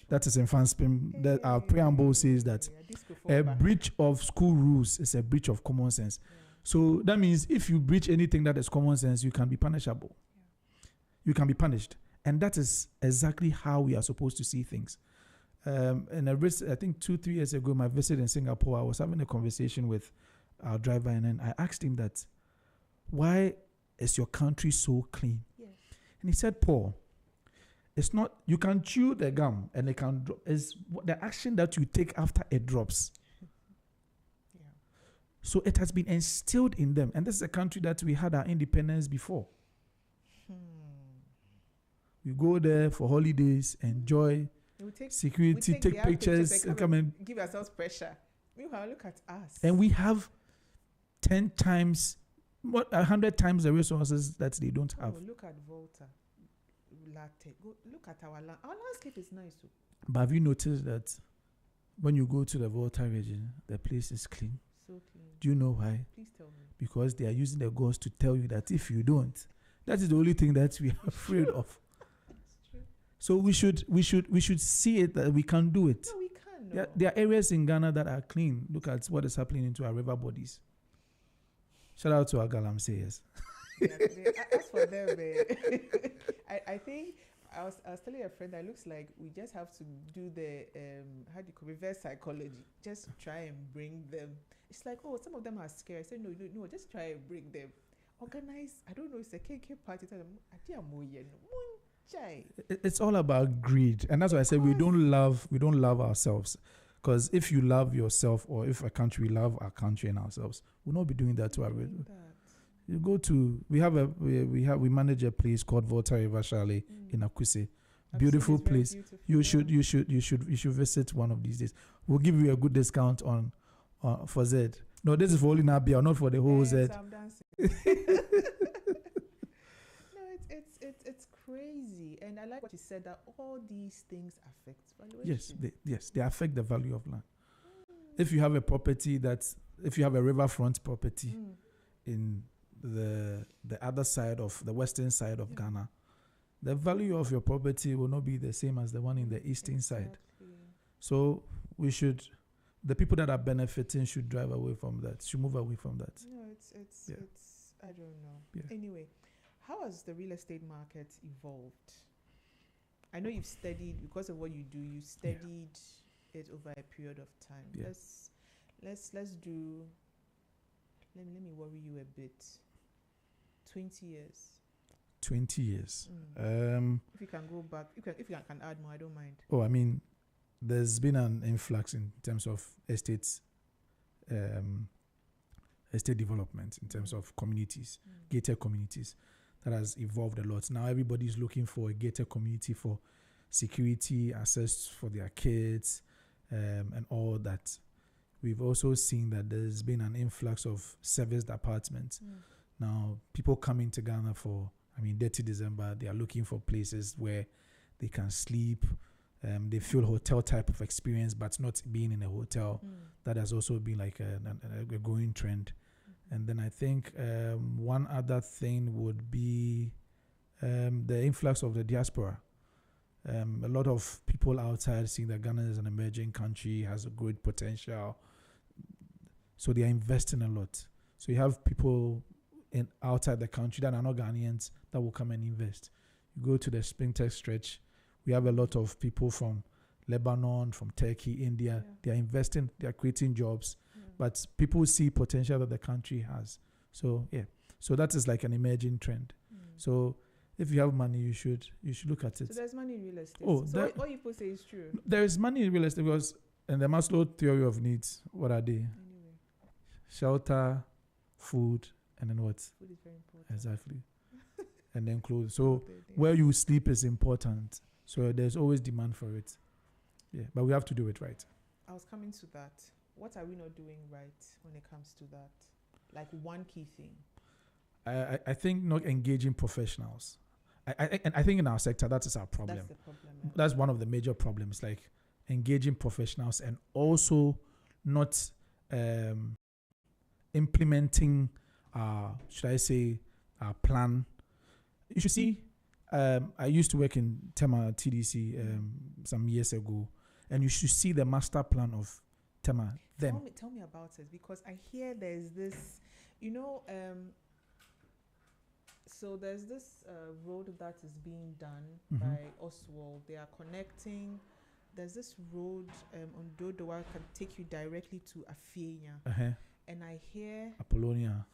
that is in Fanspim, our preamble says that a breach of school rules is a breach of common sense. So that means if you breach anything that is common sense, you can be punishable. You can be punished. And that is exactly how we are supposed to see things. And I think 2-3 years ago, my visit in Singapore, I was having a conversation with our driver, and then I asked him that, why is your country so clean? Yes. And he said, Paul, it's not, you can chew the gum and it can drop. It's the action that you take after it drops. Yeah. So it has been instilled in them. And this is a country that we had our independence before. We go there for holidays, enjoy, security, take pictures, and come and give ourselves pressure. Meanwhile, look at us. And we have 10 times, 100 times the resources that they don't have. Look at Volta, Latte. Look at our land. Our landscape is nice too. But have you noticed that when you go to the Volta region, the place is clean? So clean. Do you know why? Please tell me. Because they are using the ghost to tell you that if you don't, that is the only thing that we are afraid of. So we should see it that we can do it. No, we can. No. There are areas in Ghana that are clean. Look at what is happening into our river bodies. Shout out to our galamseyers. As for them, I think I was telling a friend that it looks like we just have to do the reverse psychology. Just try and bring them. It's like, oh, some of them are scared. I said, no, just try and bring them. Organize. I don't know. It's a KK party. It's all about greed, and that's why I said we don't love ourselves. Because if you love yourself, or if a country love our country and ourselves, we'll not be doing that to our. You go to we manage a place called Volta River Chalet in Akuse. Beautiful place. Beautiful. You should visit one of these days. We'll give you a good discount on for Zed. No, this is for only Nabia, not for the whole Zed. I'm dancing. It's crazy, and I like what you said, that all these things affect valuation. Yes, they affect the value of land. If you have a property if you have a riverfront property in the other side of the western side of Ghana, the value of your property will not be the same as the one in the eastern side. So the people that are benefiting should drive away from that, should move away from that. No, it's I don't know. Yeah. Anyway, how has the real estate market evolved? I know you've studied, because of what you do, you studied it over a period of time. Yeah. Let's do, let me worry you a bit. 20 years. 20 years. If you can go back, if you can add more, I don't mind. Oh, I mean, there's been an influx in terms of estate development, in terms of communities, gated communities. That has evolved a lot. Now everybody's looking for a gated community for security, access for their kids, and all that. We've also seen that there's been an influx of serviced apartments. Now people coming to Ghana for, dirty December, they are looking for places where they can sleep. They feel hotel type of experience, but not being in a hotel. That has also been like a growing trend. And then I think one other thing would be the influx of the diaspora. A lot of people outside seeing that Ghana is an emerging country, has a great potential. So they are investing a lot. So you have people outside the country that are not Ghanaians that will come and invest. You go to the Springtech stretch, we have a lot of people from Lebanon, from Turkey, India. They are investing, they are creating jobs. But people see potential that the country has. So so that is like an emerging trend. So if you have money, you should look at it. So there's money in real estate. Oh, so what people say is true. There is money in real estate because in the Maslow theory of needs, what are they? Anyway. Shelter, food, and then what? Food is very important. Exactly. And then clothes. So where you sleep is important. So there's always demand for it. Yeah, but we have to do it right. I was coming to that. What are we not doing right when it comes to that? Like one key thing. I think not engaging professionals. I think in our sector, that is our problem. That's the problem. Yeah. That's one of the major problems, like engaging professionals and also not implementing our plan. You should see, I used to work in Tema TDC some years ago, and you should see the master plan of Tema then. Tell me about it, because I hear there's this, You know, so there's this road that is being done by Oswald. They are connecting. There's this road on Dodowa can take you directly to Afenya. And I hear Apollonia.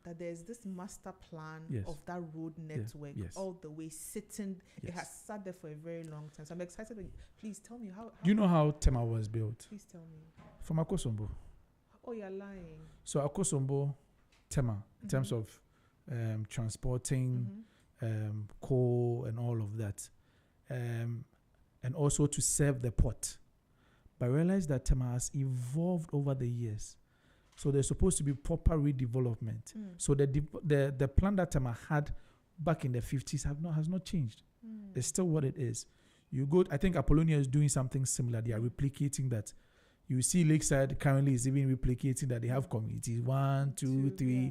That there's this master plan Yes. of that road network Yes. all the way sitting. Yes. It has sat there for a very long time. So I'm excited. Please tell me how Do you know how Tema was built? Please tell me. From Akosombo. Oh, you're lying. So Akosombo, Tema, in terms of transporting coal and all of that, and also to serve the port. But I realized that Tema has evolved over the years. So there's supposed to be proper redevelopment. So the plan that Tema had back in the 50s has not changed. It's still what it is. You go, I think Apollonia is doing something similar. They are replicating that. You see Lakeside currently is even replicating that they have communities 1, 2, 3. Yeah.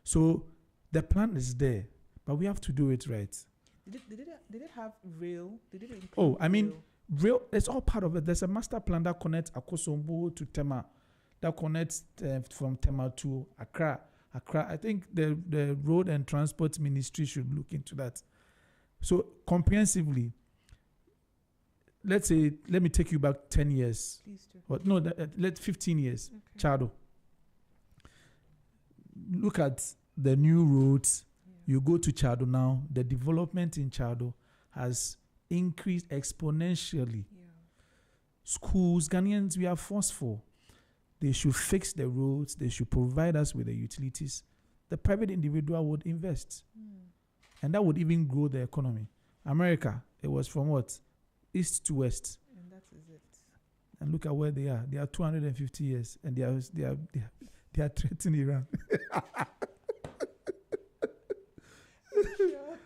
So the plan is there, but we have to do it right. Did it have rail? Did it include rail? It's all part of it. There's a master plan that connects Akosombo to Tema, that connects from Tema to Accra. I think the Road and Transport Ministry should look into that. So comprehensively, let me take you back 10 years. Please do. But no, 15 years. Okay. Chado. Look at the new roads. Yeah. You go to Chado now, the development in Chado has increased exponentially. Yeah. Schools, Ghanaians, we are forceful. They should fix the roads. They should provide us with the utilities. The private individual would invest. And that would even grow the economy. America, it was from what? East to west. And that is it. And look at where they are. They are 250 years. And they are threatening Iran. I'm sure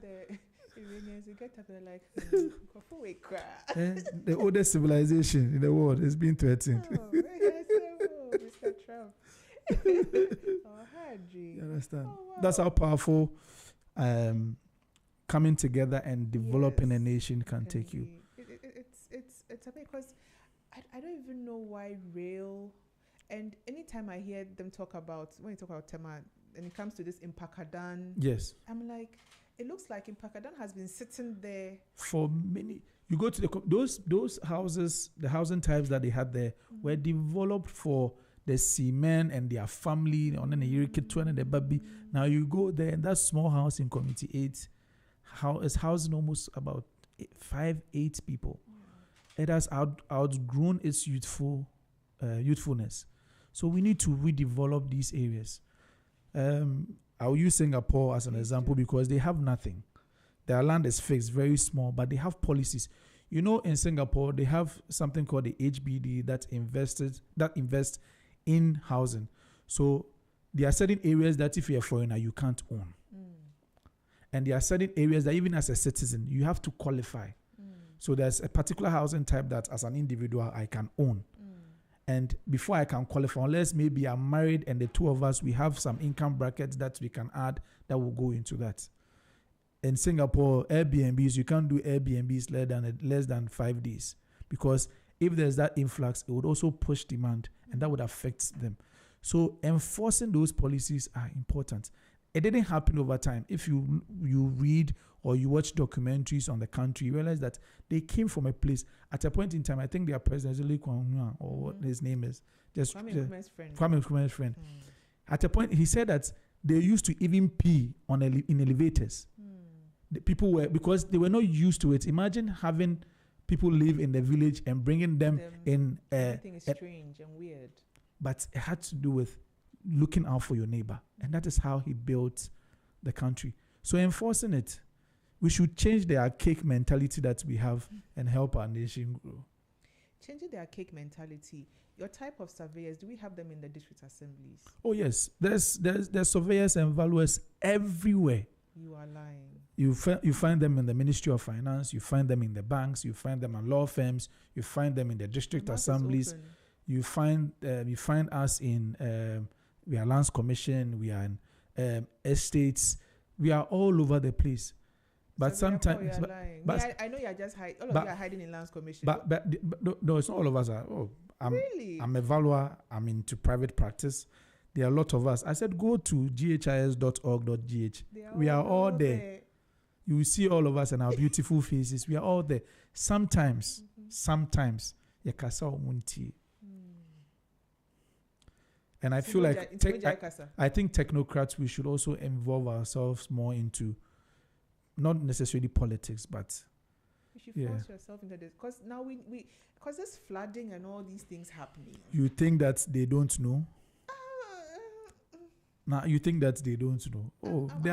the Iranians will get up there like, before we cry. The oldest civilization in the world is being threatened. Oh, Mr. Trump. You understand? Oh, wow. That's how powerful coming together and developing a nation can take you. It's a bit, because I don't even know why rail, and anytime I hear them talk about, when you talk about Tema, and it comes to this Impakadan, yes, I'm like, it looks like Impakadan has been sitting there for many. You go to those houses, the housing types that they had there were developed for the seamen and their family on an and the baby. Now you go there, and that small house in Community 8 is housing almost about 5-8 people. Yeah. It has outgrown its youthfulness. So we need to redevelop these areas. I'll use Singapore as an example because they have nothing. Their land is fixed, very small, but they have policies. You know, in Singapore, they have something called the HBD that invests in housing. So there are certain areas that if you're a foreigner, you can't own. And there are certain areas that even as a citizen, you have to qualify. So there's a particular housing type that as an individual, I can own. And before I can qualify, unless maybe I'm married and the two of us, we have some income brackets that we can add that will go into that. In Singapore, Airbnbs, you can't do Airbnbs less than 5 days. Because if there's that influx, it would also push demand and that would affect them. So enforcing those policies are important. It didn't happen over time. If you read or you watch documentaries on the country, you realize that they came from a place. At a point in time, I think their president, Lee Kwang Nwa, or what his name is, Kwame Nkrumah's friend. At a point, he said that they used to even pee in elevators. The people were, because they were not used to it. Imagine having people live in the village and bringing them in. Everything is strange and weird. But it had to do with looking out for your neighbor. And that is how he built the country. So enforcing it, we should change the archaic mentality that we have and help our nation grow. Changing the archaic mentality. Your type of surveyors, do we have them in the district assemblies? Oh, yes. There's surveyors and valuers everywhere. You are lying. You find them in the Ministry of Finance. You find them in the banks. You find them in law firms. You find them in the district assemblies. You find us in we are Lands Commission. We are in estates. We are all over the place. But so sometimes, I know you are just hiding. All of you are hiding in Lands Commission. But no, it's not all of us are. Oh, really? I'm a valuer. I'm into private practice. There are a lot of us. I said, go to ghis.org.gh. We are all there. You will see all of us and our beautiful faces. We are all there. Sometimes, yakasa omunti. And I feel like I think technocrats, we should also involve ourselves more into not necessarily politics, but you should force yourself into this, because now because there's flooding and all these things happening. You think that they don't know? Now you think that they don't know? Oh, they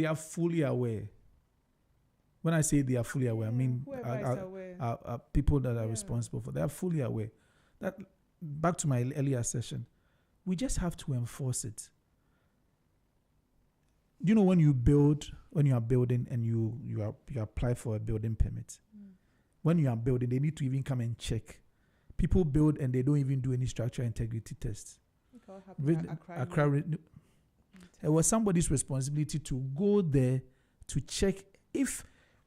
are fully aware. When I say they are fully aware, I mean people that are responsible for. They are fully aware. That, back to my earlier session, we just have to enforce it. You know, when you are building and you apply for a building permit, when you are building, they need to even come and check. People build and they don't even do any structural integrity tests. It was somebody's responsibility to go there to check if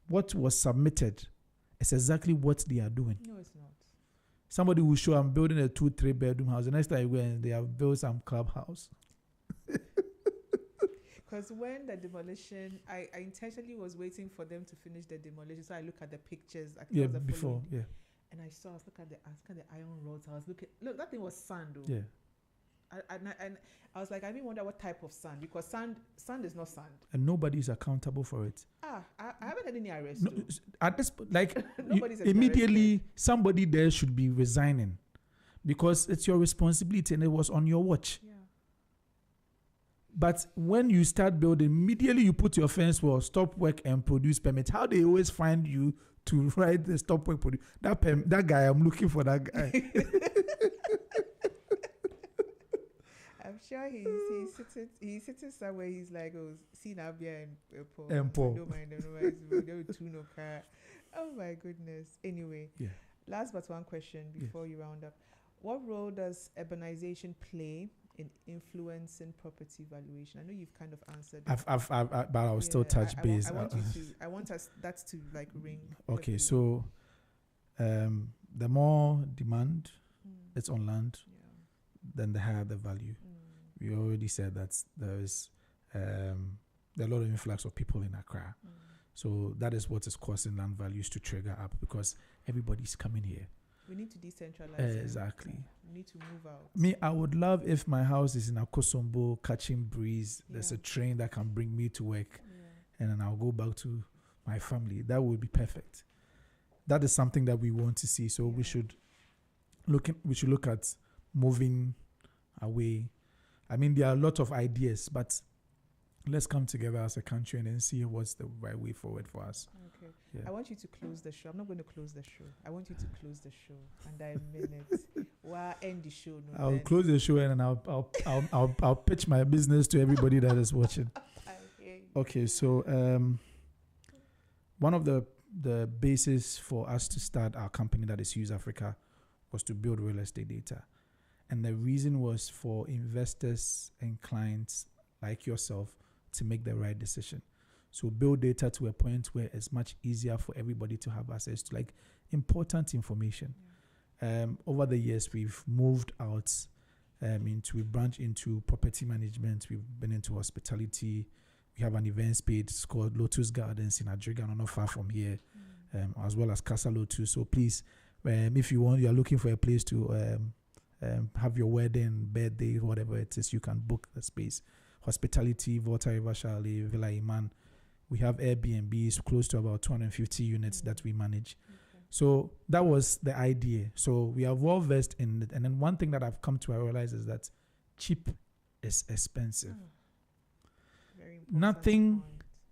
what was submitted is exactly what they are doing. No, it's not. Somebody will show, I'm building a 2-3 bedroom house. The next time you go and they have built some clubhouse. Because when the demolition, I intentionally was waiting for them to finish the demolition, so I look at the pictures. I think before. And I was looking at the iron rods. I was looking. Look, that thing was sand, though. Yeah. And I was like, I didn't wonder what type of sand, because sand is not sand. And nobody is accountable for it. I haven't had any arrests. No, at this, like, immediately arrested. Somebody there should be resigning, because it's your responsibility and it was on your watch. Yeah. But when you start building, immediately you put your fence wall, stop work and produce permit. How they always find you to write the stop work produce? That guy, I'm looking for that guy. I'm sure he's sitting somewhere. He's like, oh, see Nabia and Paul. Don't mind them. Oh my goodness. Anyway, last but one question before you round up. What role does urbanization play in influencing property valuation? I know you've kind of answered. But I'll still touch base. I want that to like ring. Okay, so the more demand it's on land, then the higher the value. We already said that there is a lot of influx of people in Accra. So that is what is causing land values to trigger up, because everybody's coming here. We need to decentralize. Exactly. We need to move out. I would love if my house is in Akosombo, catching breeze. There's a train that can bring me to work, and then I'll go back to my family. That would be perfect. That is something that we want to see. So we should look at moving away. I mean, there are a lot of ideas, but let's come together as a country and then see what's the right way forward for us. Okay. Yeah. I want you to close the show. I'm not going to close the show. I want you to close the show, and I mean it. Well, end the show. No, I'll close the show and then I'll pitch my business to everybody that is watching. Okay, so one of the basis for us to start our company, that is Use Africa, was to build real estate data. And the reason was for investors and clients like yourself to make the right decision. So build data to a point where it's much easier for everybody to have access to like important information. Over the years, we've moved out we branched into property management. We've been into hospitality. We have an events page called Lotus Gardens in Adrigan, not far from here, as well as Casa Lotus. So please, if you are looking for a place to have your wedding, birthday, whatever it is, you can book the space. Hospitality, Volta River Chalet, Villa Iman. We have Airbnbs, close to about 250 units that we manage. Okay. So that was the idea. So we are well versed in it. And then one thing that I've come to realize is that cheap is expensive. Very important. Nothing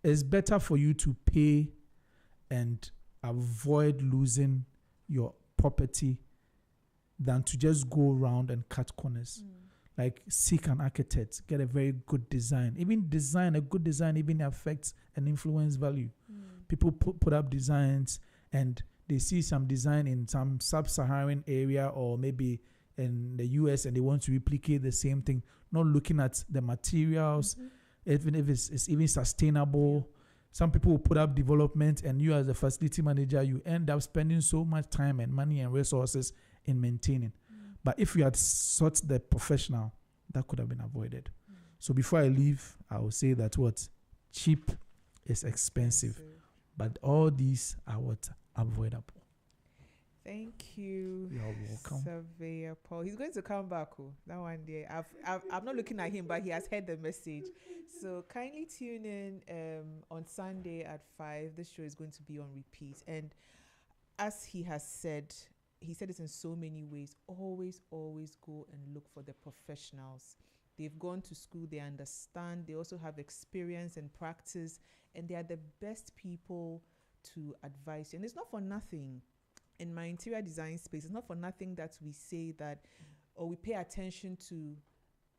is better for you to pay and avoid losing your property than to just go around and cut corners. Like, seek an architect, get a very good design. Even a good design even affects and influence value. People put up designs and they see some design in some sub-Saharan area or maybe in the US and they want to replicate the same thing, not looking at the materials, even if it's even sustainable. Some people will put up development and you as a facility manager, you end up spending so much time and money and resources in maintaining. But if you had sought the professional, that could have been avoided. So before I leave, I will say that what cheap is expensive, but all these are what avoidable. Thank you. You're welcome. Surveyor Paul. He's going to come back. Oh, that one day. I'm not looking at him, but he has heard the message. So kindly tune in on Sunday at 5. This show is going to be on repeat. And as he said it in so many ways. Always go and look for the professionals. They've gone to school, they understand, they also have experience and practice, and they are the best people to advise you. And it's not for nothing. In my interior design space, it's not for nothing that we say that, or we pay attention to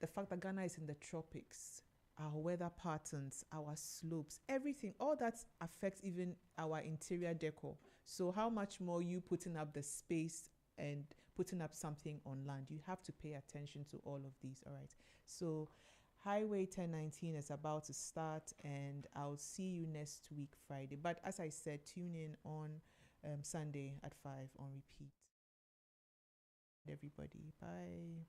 the fact that Ghana is in the tropics, our weather patterns, our slopes, everything, all that affects even our interior decor. So how much more you putting up the space and putting up something on land? You have to pay attention to all of these. All right. So Highway 1019 is about to start, and I'll see you next week, Friday. But as I said, tune in on Sunday at 5 on repeat. Everybody, bye.